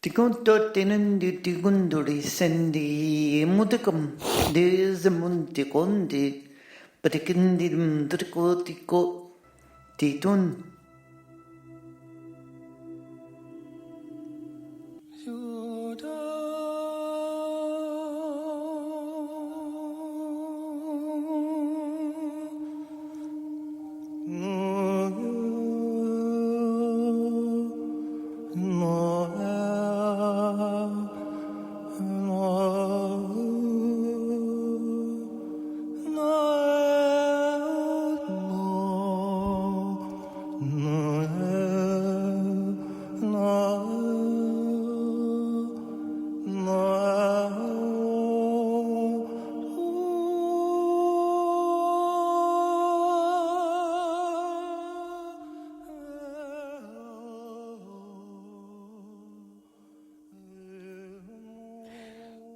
Tikuntotinandi tikunduri sendi mutikam dezamunti kondi patikindirim trikotiko titun.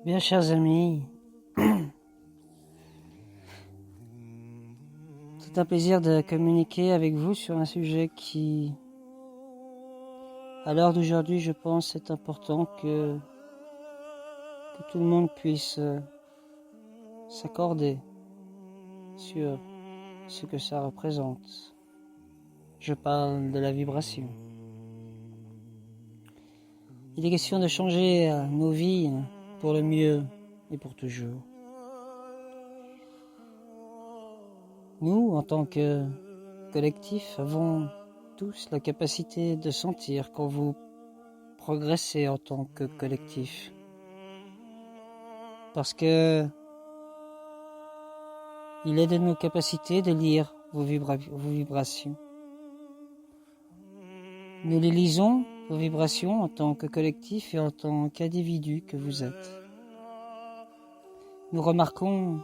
Bien, chers amis, c'est un plaisir de communiquer avec vous sur un sujet qui, à l'heure d'aujourd'hui, je pense, c'est important que tout le monde puisse s'accorder sur ce que ça représente. Je parle de la vibration. Il est question de changer nos vies pour le mieux et pour toujours. Nous, en tant que collectif, avons tous la capacité de sentir quand vous progressez en tant que collectif. Parce que il est de nos capacités de lire vos vibrations. Nous les lisons, vos vibrations, en tant que collectif et en tant qu'individu que vous êtes. Nous remarquons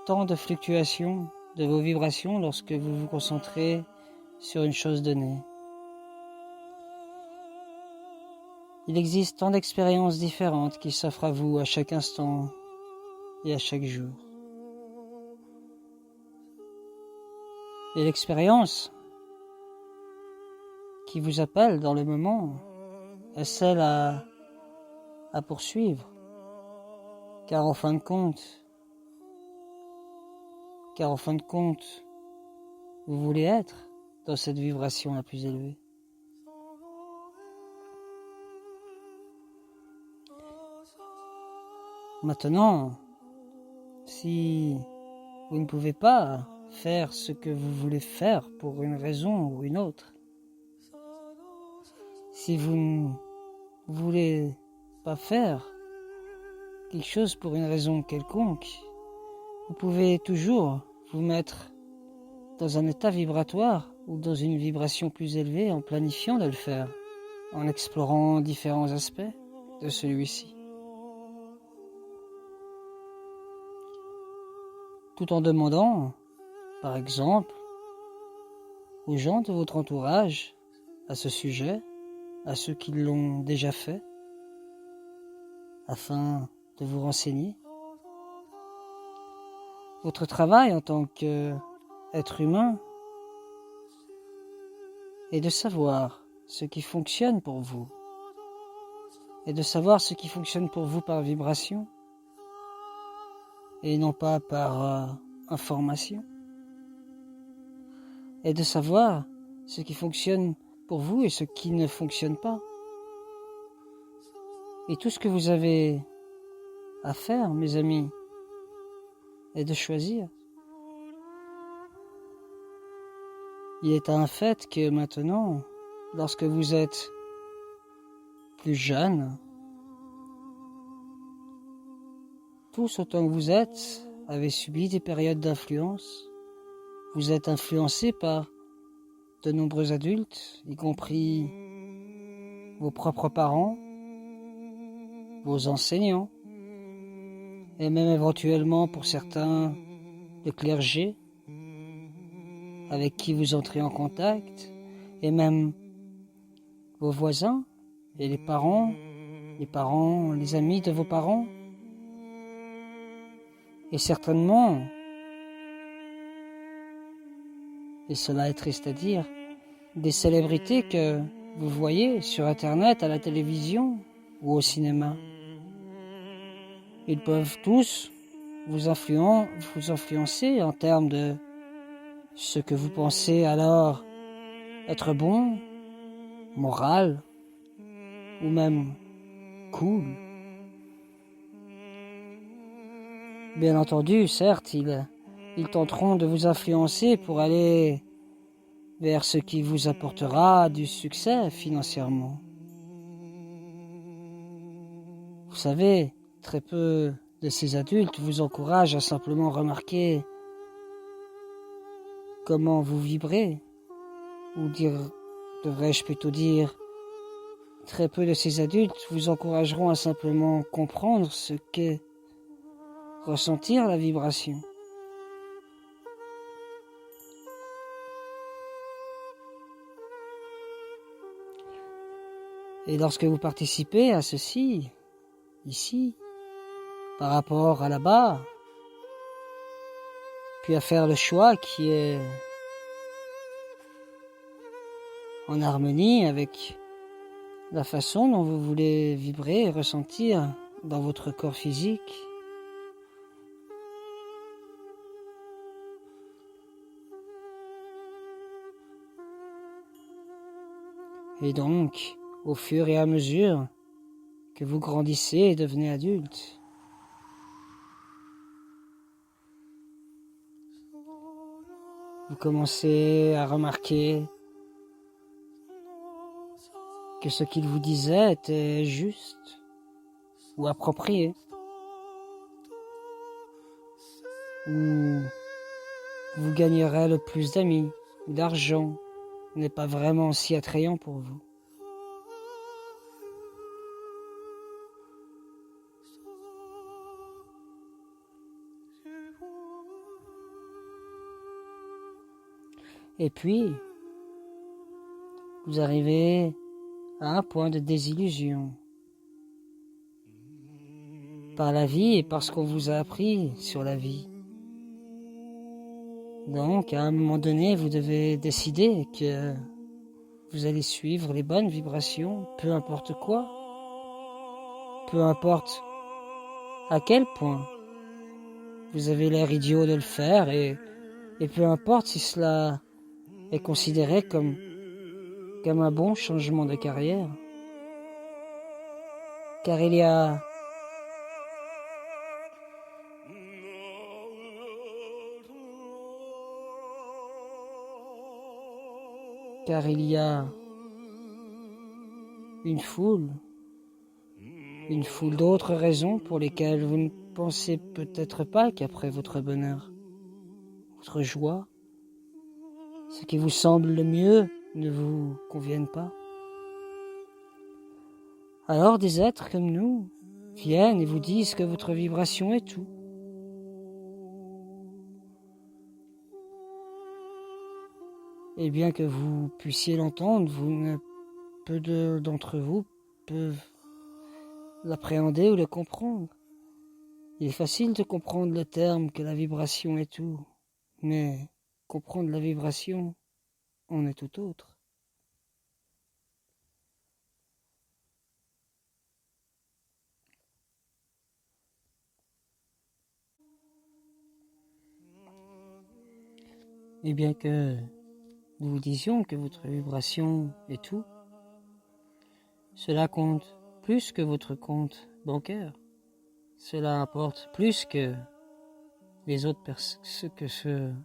tant de fluctuations de vos vibrations lorsque vous vous concentrez sur une chose donnée. Il existe tant d'expériences différentes qui s'offrent à vous à chaque instant et à chaque jour. Et l'expérience qui vous appelle dans le moment est celle à poursuivre. Car en fin de compte, vous voulez être dans cette vibration la plus élevée. Maintenant, si vous ne pouvez pas faire ce que vous voulez faire pour une raison ou une autre, si vous ne voulez pas faire quelque chose pour une raison quelconque, vous pouvez toujours vous mettre dans un état vibratoire ou dans une vibration plus élevée en planifiant de le faire, en explorant différents aspects de celui-ci. Tout en demandant, par exemple, aux gens de votre entourage à ce sujet, à ceux qui l'ont déjà fait, afin de vous renseigner. Votre travail en tant qu'être humain est de savoir ce qui fonctionne pour vous et de savoir ce qui fonctionne pour vous par vibration et non pas par information, et de savoir ce qui fonctionne pour vous et ce qui ne fonctionne pas. Et tout ce que vous avez à faire, mes amis, est de choisir. Il est un fait que maintenant, lorsque vous êtes plus jeune, tous autant que vous êtes, avez subi des périodes d'influence. Vous êtes influencés par de nombreux adultes, y compris vos propres parents, vos enseignants, et même éventuellement pour certains, le clergé, avec qui vous entrez en contact, et même vos voisins, et les parents, les amis de vos parents, et certainement, et cela est triste à dire, des célébrités que vous voyez sur Internet, à la télévision, ou au cinéma. Ils peuvent tous vous influencer en termes de ce que vous pensez alors être bon, moral ou même cool. Bien entendu, certes, ils tenteront de vous influencer pour aller vers ce qui vous apportera du succès financièrement. Vous savez, très peu de ces adultes vous encouragent à simplement remarquer comment vous vibrez, ou devrais-je plutôt dire, très peu de ces adultes vous encourageront à simplement comprendre ce qu'est ressentir la vibration. Et lorsque vous participez à ceci, ici, par rapport à là-bas, puis à faire le choix qui est en harmonie avec la façon dont vous voulez vibrer et ressentir dans votre corps physique. Et donc, au fur et à mesure que vous grandissez et devenez adulte, vous commencez à remarquer que ce qu'il vous disait était juste ou approprié, ou vous gagnerez le plus d'amis ou d'argent n'est pas vraiment si attrayant pour vous. Et puis, vous arrivez à un point de désillusion par la vie et par ce qu'on vous a appris sur la vie. Donc, à un moment donné, vous devez décider que vous allez suivre les bonnes vibrations, peu importe quoi, peu importe à quel point vous avez l'air idiot de le faire et peu importe si cela est considéré comme un bon changement de carrière. Car il y a une foule d'autres raisons pour lesquelles vous ne pensez peut-être pas qu'après votre bonheur, votre joie, ce qui vous semble le mieux ne vous convienne pas. Alors des êtres comme nous viennent et vous disent que votre vibration est tout. Et bien que vous puissiez l'entendre, peu d'entre vous peuvent l'appréhender ou le comprendre. Il est facile de comprendre le terme que la vibration est tout, mais comprendre la vibration en est tout autre. Et bien que nous vous disions que votre vibration est tout, cela compte plus que votre compte bancaire. Cela importe plus que les autres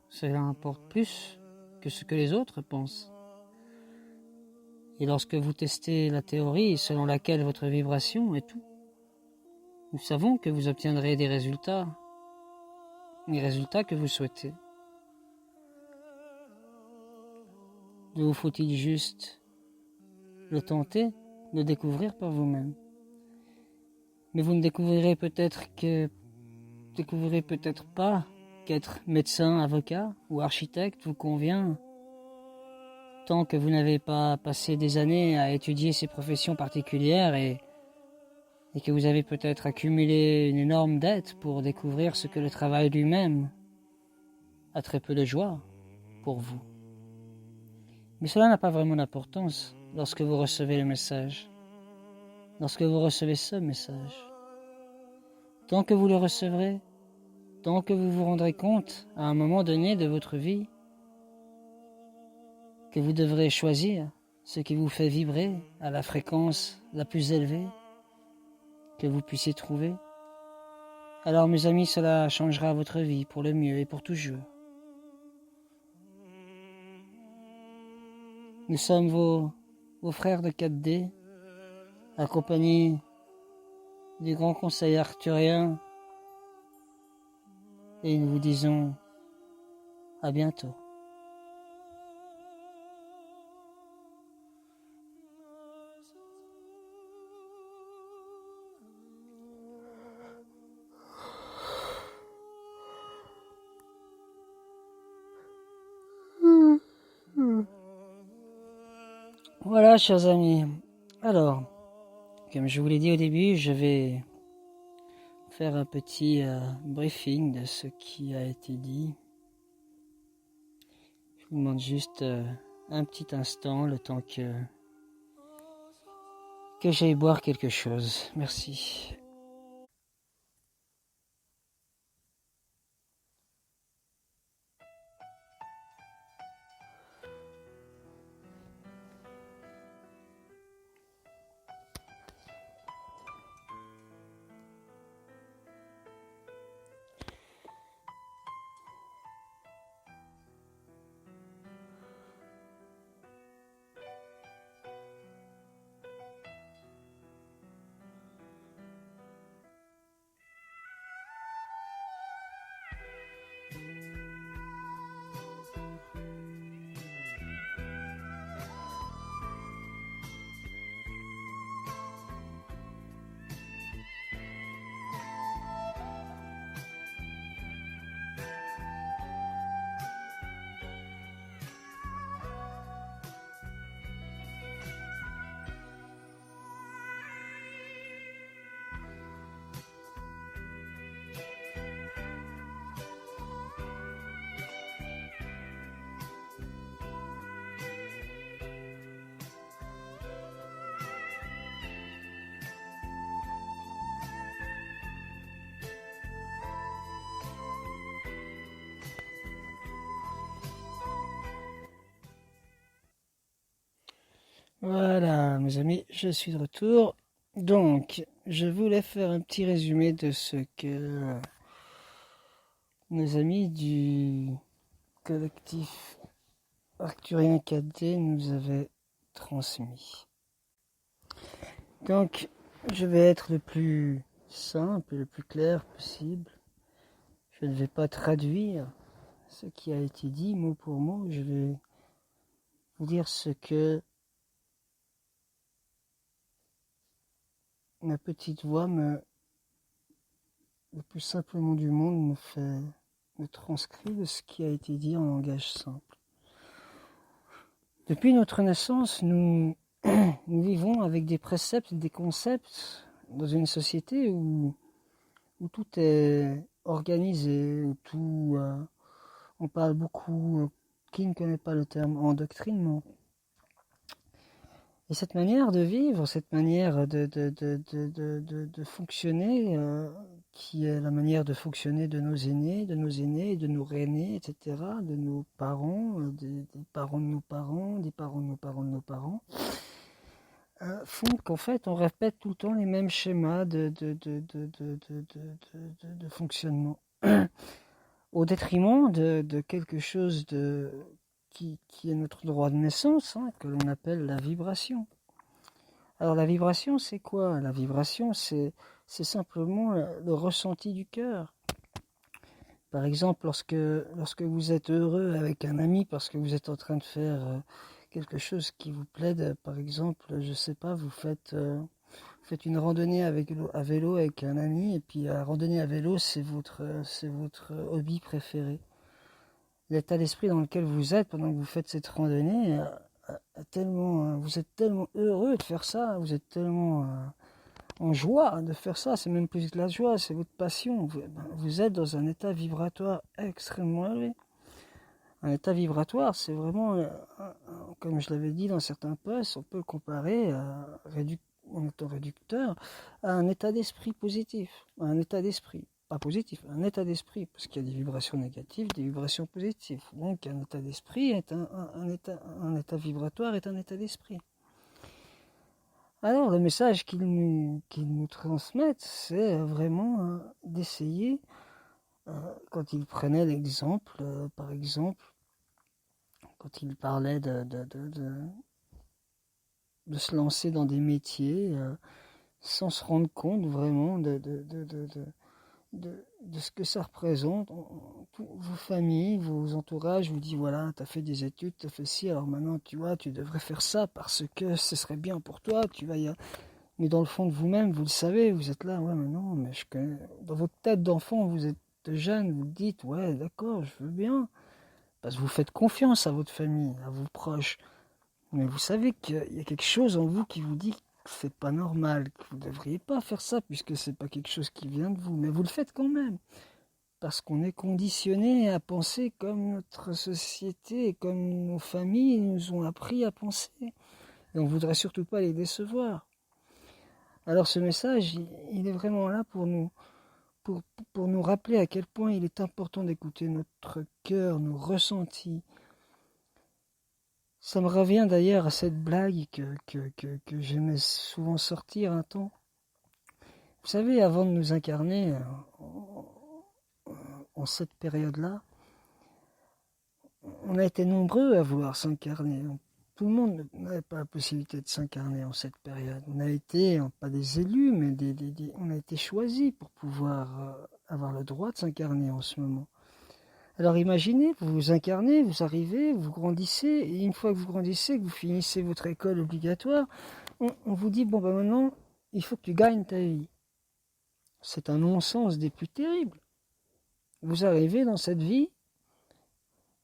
cela importe plus que ce que les autres pensent. Et lorsque vous testez la théorie selon laquelle votre vibration est tout, nous savons que vous obtiendrez les résultats que vous souhaitez. Ne vous faut-il juste le tenter, le découvrir par vous-même. Mais vous ne découvrirez peut-être pas qu'être médecin, avocat ou architecte vous convient tant que vous n'avez pas passé des années à étudier ces professions particulières et que vous avez peut-être accumulé une énorme dette pour découvrir ce que le travail lui-même a très peu de joie pour vous. Mais cela n'a pas vraiment d'importance lorsque vous recevez le message. lorsque vous recevez ce message. Tant que vous le recevrez, tant que vous vous rendrez compte à un moment donné de votre vie que vous devrez choisir ce qui vous fait vibrer à la fréquence la plus élevée que vous puissiez trouver, alors mes amis, cela changera votre vie pour le mieux et pour toujours. Nous sommes vos frères de 4D, accompagnés du grand conseil arthurien, et nous vous disons à bientôt. Voilà, chers amis. Alors, comme je vous l'ai dit au début, je vais faire un petit briefing de ce qui a été dit. Je vous demande juste un petit instant, le temps que j'aille boire quelque chose. Merci. Voilà, mes amis, je suis de retour. Donc, je voulais faire un petit résumé de ce que nos amis du collectif Arcturien 4D nous avaient transmis. Donc, je vais être le plus simple et le plus clair possible. Je ne vais pas traduire ce qui a été dit mot pour mot. Je vais vous dire ce que ma petite voix le plus simplement du monde me transcrit de ce qui a été dit en langage simple. Depuis notre naissance, nous vivons avec des préceptes et des concepts dans une société où tout est organisé, où tout, on parle beaucoup, qui ne connaît pas le terme endoctrinement. Et cette manière de vivre, cette manière de fonctionner, qui est la manière de fonctionner de nos aînés, de nos réaînés, etc., de nos parents, des parents de nos parents, des parents de nos parents de nos parents, font qu'en fait on répète tout le temps les mêmes schémas de fonctionnement, au détriment de quelque chose qui est notre droit de naissance, que l'on appelle la vibration. Alors la vibration, c'est quoi? La vibration, c'est simplement le ressenti du cœur. Par exemple, lorsque vous êtes heureux avec un ami parce que vous êtes en train de faire quelque chose qui vous plaide, par exemple, je sais pas, vous faites une randonnée à vélo avec un ami, et puis la randonnée à vélo, c'est votre hobby préféré. L'état d'esprit dans lequel vous êtes pendant que vous faites cette randonnée, vous êtes tellement heureux de faire ça, vous êtes tellement en joie de faire ça, c'est même plus de la joie, c'est votre passion. Vous êtes dans un état vibratoire extrêmement élevé. Un état vibratoire, c'est vraiment, comme je l'avais dit dans certains posts, on peut le comparer à en étant réducteur, à un état d'esprit positif, à un état d'esprit, pas positif, un état d'esprit, parce qu'il y a des vibrations négatives, des vibrations positives. Donc un état d'esprit est un état vibratoire est un état d'esprit. Alors le message qu'ils nous transmettent, c'est vraiment d'essayer, quand ils prenaient l'exemple, par exemple, quand ils parlaient de se lancer dans des métiers sans se rendre compte vraiment de ce que ça représente. Vos familles, vos entourages vous disent voilà, tu as fait des études, tu as fait ci, alors maintenant tu vois, tu devrais faire ça parce que ce serait bien pour toi, tu vas y... Mais dans le fond de vous-même, vous le savez, vous êtes là, ouais, mais non, mais je connais... Dans votre tête d'enfant, vous êtes jeune, vous dites, ouais, d'accord, je veux bien. Parce que vous faites confiance à votre famille, à vos proches. Mais vous savez qu'il y a quelque chose en vous qui vous dit que c'est pas normal, que vous ne devriez pas faire ça, puisque c'est pas quelque chose qui vient de vous. Mais vous le faites quand même. Parce qu'on est conditionné à penser comme notre société, comme nos familles nous ont appris à penser. Et on ne voudrait surtout pas les décevoir. Alors ce message, il est vraiment là pour nous rappeler à quel point il est important d'écouter notre cœur, nos ressentis. Ça me revient d'ailleurs à cette blague que j'aimais souvent sortir un temps. Vous savez, avant de nous incarner en cette période-là, on a été nombreux à vouloir s'incarner. Tout le monde n'avait pas la possibilité de s'incarner en cette période. On a été, pas des élus, mais on a été choisis pour pouvoir avoir le droit de s'incarner en ce moment. Alors imaginez, vous vous incarnez, vous arrivez, vous grandissez, et une fois que vous grandissez, que vous finissez votre école obligatoire, on vous dit, bon ben maintenant, il faut que tu gagnes ta vie. C'est un non-sens des plus terribles. Vous arrivez dans cette vie,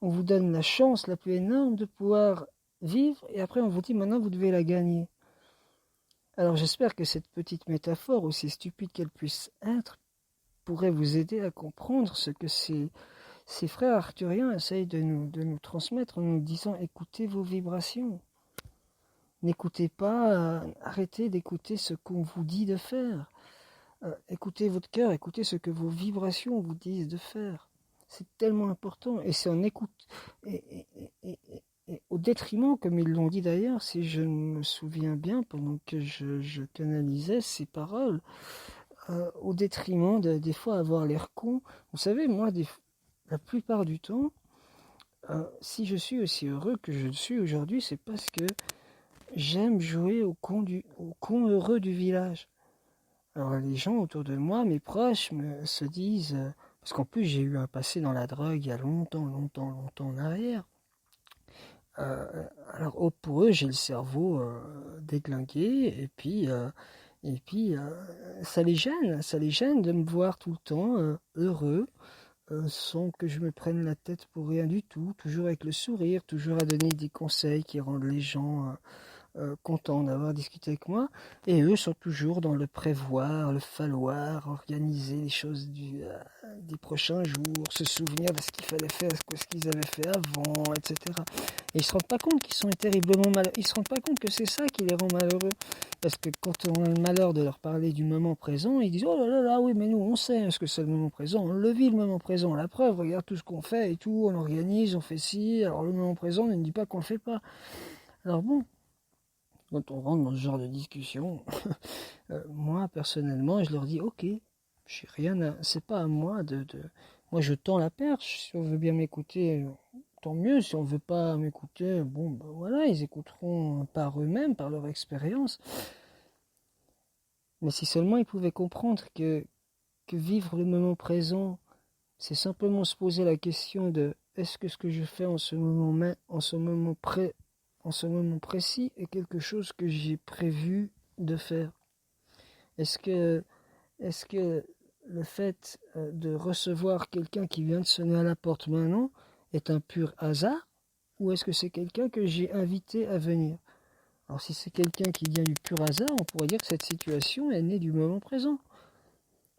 on vous donne la chance la plus énorme de pouvoir vivre, et après on vous dit, maintenant vous devez la gagner. Alors j'espère que cette petite métaphore, aussi stupide qu'elle puisse être, pourrait vous aider à comprendre ce que ces frères arthuriens essayent de nous transmettre en nous disant écoutez vos vibrations. N'écoutez pas, arrêtez d'écouter ce qu'on vous dit de faire. Écoutez votre cœur, écoutez ce que vos vibrations vous disent de faire. C'est tellement important et c'est en écoute. Et au détriment, comme ils l'ont dit d'ailleurs, si je me souviens bien, pendant que je canalisais ces paroles, au détriment des fois avoir l'air con. Vous savez, moi, la plupart du temps, si je suis aussi heureux que je le suis aujourd'hui, c'est parce que j'aime jouer au con heureux du village. Alors les gens autour de moi, mes proches, se disent... parce qu'en plus j'ai eu un passé dans la drogue il y a longtemps en arrière. Alors pour eux, j'ai le cerveau déglingué et puis ça les gêne de me voir tout le temps heureux. Sans que je me prenne la tête pour rien du tout, toujours avec le sourire, toujours à donner des conseils qui rendent les gens contents d'avoir discuté avec moi, et eux sont toujours dans le prévoir, le falloir, organiser les choses des prochains jours, se souvenir de ce qu'il fallait faire, de ce qu'ils avaient fait avant, etc. Et ils se rendent pas compte qu'ils sont terriblement malheureux, ils se rendent pas compte que c'est ça qui les rend malheureux, parce que quand on a le malheur de leur parler du moment présent, ils disent oh là là là, oui mais nous on sait ce que c'est le moment présent, on le vit le moment présent, la preuve, regarde tout ce qu'on fait et tout, on organise, on fait ci, alors le moment présent ne dit pas qu'on le fait pas. Alors bon, quand on rentre dans ce genre de discussion, moi personnellement, je leur dis ok, j'ai rien c'est pas à moi moi je tends la perche. Si on veut bien m'écouter, tant mieux. Si on veut pas m'écouter, bon ben voilà, ils écouteront par eux-mêmes, par leur expérience. Mais si seulement ils pouvaient comprendre que vivre le moment présent, c'est simplement se poser la question de est-ce que ce que je fais en ce moment précis est quelque chose que j'ai prévu de faire. Est-ce que le fait de recevoir quelqu'un qui vient de sonner à la porte maintenant est un pur hasard, ou est-ce que c'est quelqu'un que j'ai invité à venir? Alors si c'est quelqu'un qui vient du pur hasard, on pourrait dire que cette situation est née du moment présent.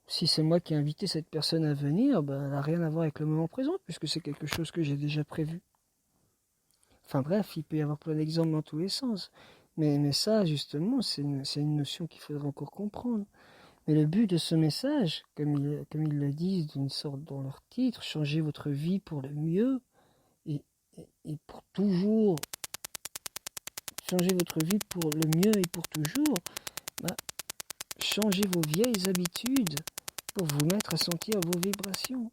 Si c'est moi qui ai invité cette personne à venir, ben, elle n'a rien à voir avec le moment présent, puisque c'est quelque chose que j'ai déjà prévu. Enfin bref, il peut y avoir plein d'exemples dans tous les sens. Mais ça, justement, c'est une notion qu'il faudra encore comprendre. Mais le but de ce message, comme ils le disent d'une sorte dans leur titre, changer votre vie pour le mieux et pour toujours, changer votre vie pour le mieux et pour toujours, bah, changez vos vieilles habitudes pour vous mettre à sentir vos vibrations.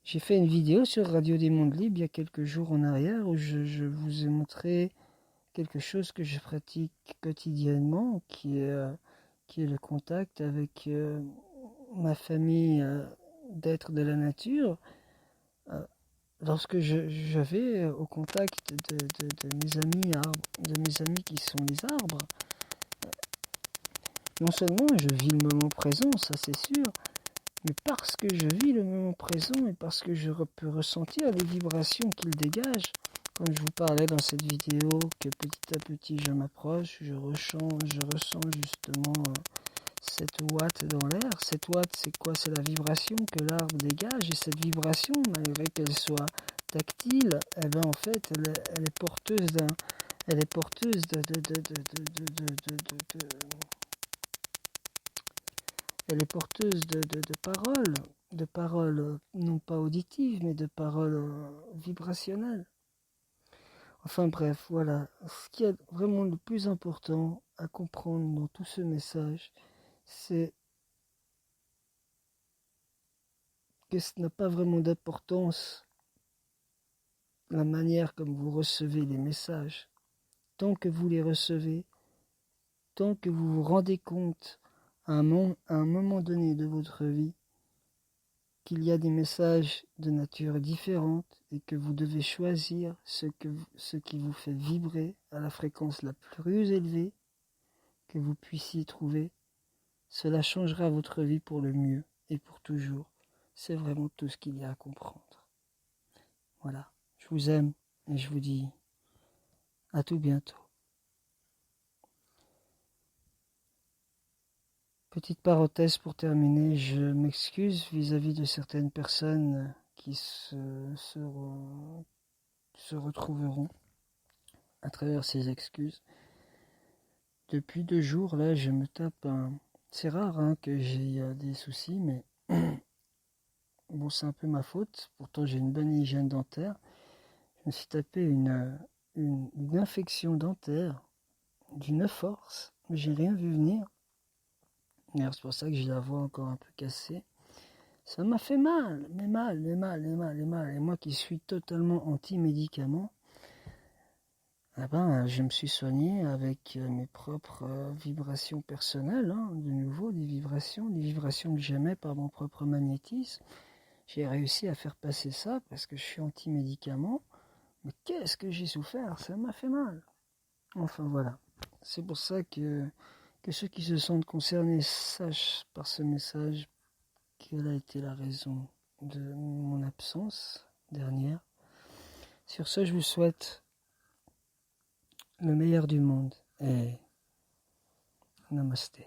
J'ai fait une vidéo sur Radio des Mondes Libres il y a quelques jours en arrière où je vous ai montré quelque chose que je pratique quotidiennement, qui est le contact avec ma famille d'êtres de la nature. Lorsque je vais au contact de mes amis arbres, de mes amis qui sont les arbres, non seulement je vis le moment présent, ça c'est sûr, mais parce que je vis le moment présent et parce que je peux ressentir les vibrations qu'il dégage, comme je vous parlais dans cette vidéo, que petit à petit je m'approche, je ressens justement cette ouate dans l'air. Cette ouate, c'est quoi? C'est la vibration que l'arbre dégage, et cette vibration, malgré qu'elle soit tactile, eh ben en fait, elle est porteuse elle est porteuse elle est porteuse de paroles non pas auditives, mais de paroles vibrationnelles. Enfin bref, voilà. Ce qui est vraiment le plus important à comprendre dans tout ce message, c'est que ce n'a pas vraiment d'importance la manière comme vous recevez les messages. Tant que vous les recevez, tant que vous vous rendez compte à un moment donné de votre vie qu'il y a des messages de nature différente et que vous devez choisir ce qui vous fait vibrer à la fréquence la plus élevée que vous puissiez trouver, cela changera votre vie pour le mieux et pour toujours. C'est vraiment tout ce qu'il y a à comprendre. Voilà, je vous aime et je vous dis à tout bientôt. Petite parenthèse pour terminer, je m'excuse vis-à-vis de certaines personnes qui se retrouveront à travers ces excuses. Depuis 2 jours, là, je me tape un... C'est rare que j'ai des soucis, mais bon, c'est un peu ma faute. Pourtant, j'ai une bonne hygiène dentaire. Je me suis tapé une infection dentaire d'une force, mais j'ai rien vu venir. D'ailleurs, c'est pour ça que j'ai la voix encore un peu cassée. Ça m'a fait mal, mais mal. Et moi qui suis totalement anti-médicaments, eh ben, je me suis soigné avec mes propres vibrations personnelles, de nouveau des vibrations que j'aimais par mon propre magnétisme. J'ai réussi à faire passer ça parce que je suis anti-médicaments. Mais qu'est-ce que j'ai souffert, ça m'a fait mal. Enfin voilà, c'est pour ça que ceux qui se sentent concernés sachent par ce message quelle a été la raison de mon absence dernière. Sur ce, je vous souhaite le meilleur du monde et namasté.